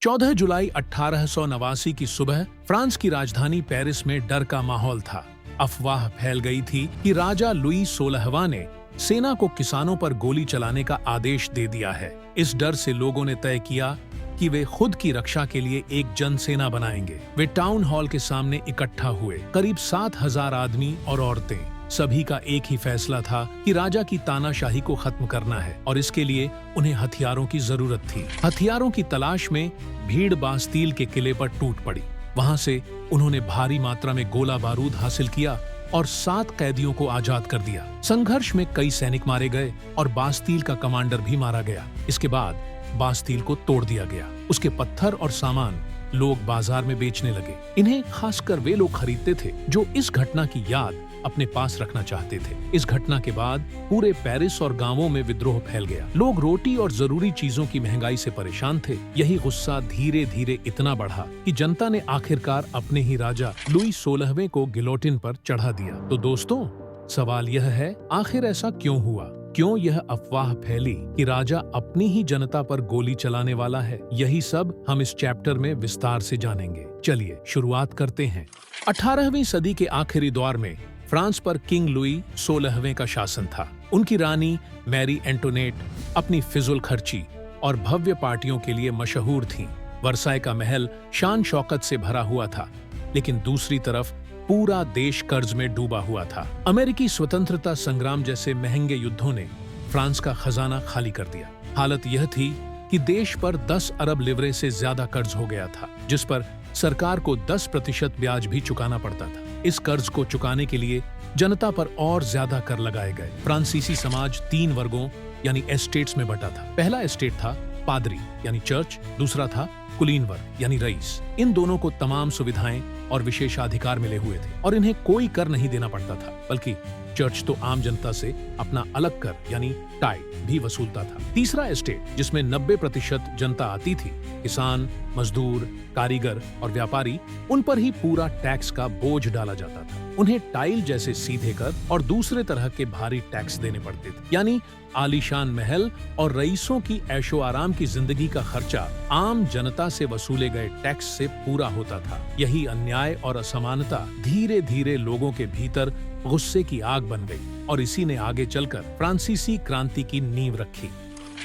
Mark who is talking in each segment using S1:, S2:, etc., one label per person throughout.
S1: 14 जुलाई 1889 की सुबह फ्रांस की राजधानी पेरिस में डर का माहौल था। अफवाह फैल गई थी कि राजा लुई 16वां ने सेना को किसानों पर गोली चलाने का आदेश दे दिया है। इस डर से लोगों ने तय किया कि वे खुद की रक्षा के लिए एक जनसेना बनाएंगे। वे टाउन हॉल के सामने इकट्ठा हुए। करीब 7000 आदमी और औरतें। सभी का एक ही फैसला था कि राजा की तानाशाही को खत्म करना है और इसके लिए उन्हें हथियारों की जरूरत थी। हथियारों की तलाश में भीड़ बास्तील के किले पर टूट पड़ी। वहां से उन्होंने भारी मात्रा में गोला बारूद हासिल किया और 7 कैदियों को आजाद कर दिया। संघर्ष में कई सैनिक मारे गए और बास्तील का कमांडर भी मारा गया। इसके बाद बास्तील को तोड़ दिया गया। उसके पत्थर और सामान लोग बाजार में बेचने लगे। इन्हें खासकर वे लोग खरीदते थे जो इस घटना की याद अपने पास रखना चाहते थे। इस घटना के बाद पूरे पेरिस और गांवों में विद्रोह फैल गया। लोग रोटी और जरूरी चीजों की महंगाई से परेशान थे। यही गुस्सा धीरे धीरे इतना बढ़ा कि जनता ने आखिरकार अपने ही राजा लुई 16वें को गिलोटिन पर चढ़ा दिया। तो दोस्तों, सवाल यह है, आखिर ऐसा क्यों हुआ? क्यों यह अफवाह फैली कि राजा अपनी ही जनता पर गोली चलाने वाला है? यही सब हम इस चैप्टर में विस्तार से जानेंगे। चलिए शुरुआत करते हैं। 18वीं सदी के आखिरी दौर में फ्रांस पर किंग लुई 16वें का शासन था। उनकी रानी मैरी एंटोनेट अपनी फिजुल खर्ची और भव्य पार्टियों के लिए मशहूर थीं। वर्साई का महल शान शौकत से भरा हुआ था, लेकिन दूसरी तरफ पूरा देश कर्ज में डूबा हुआ था। अमेरिकी स्वतंत्रता संग्राम जैसे महंगे युद्धों ने फ्रांस का खजाना खाली कर दिया। हालत यह थी कि देश पर 10 अरब लिवरे से ज्यादा कर्ज हो गया था, जिस पर सरकार को 10% ब्याज भी चुकाना पड़ता था। इस कर्ज को चुकाने के लिए जनता पर और ज्यादा कर लगाए गए। फ्रांसीसी समाज 3 वर्गों यानी एस्टेट्स में बटा था। पहला एस्टेट था पादरी यानी चर्च, दूसरा था कुलीन वर्ग यानी रईस। इन दोनों को तमाम सुविधाएं और विशेषाधिकार मिले हुए थे और इन्हें कोई कर नहीं देना पड़ता था, बल्कि चर्च तो आम जनता से अपना अलग कर यानी टाइट भी वसूलता था। तीसरा एस्टेट, जिसमें 90% जनता आती थी, किसान, मजदूर, कारीगर और व्यापारी, उन पर ही पूरा टैक्स का बोझ डाला जाता था। उन्हें टाइल जैसे सीधे कर और दूसरे तरह के भारी टैक्स देने पड़ते थे। यानी आलीशान महल और रईसों की ऐशो आराम की जिंदगी का खर्चा आम जनता से वसूले गए टैक्स से पूरा होता था। यही अन्याय और असमानता धीरे धीरे लोगों के भीतर गुस्से की आग बन गई और इसी ने आगे चलकर फ्रांसीसी क्रांति की नींव रखी।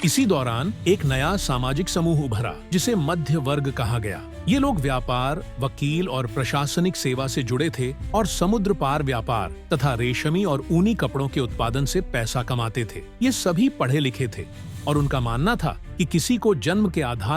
S1: इसी दौरान एक नया सामाजिक समूह उभरा, जिसे मध्य वर्ग कहा गया। ये लोग व्यापार, वकील और प्रशासनिक सेवा से जुड़े थे और समुद्र पार व्यापार तथा रेशमी और ऊनी कपड़ों के उत्पादन से पैसा कमाते थे। ये सभी पढ़े लिखे थे और उनका मानना था कि किसी को जन्म के आधार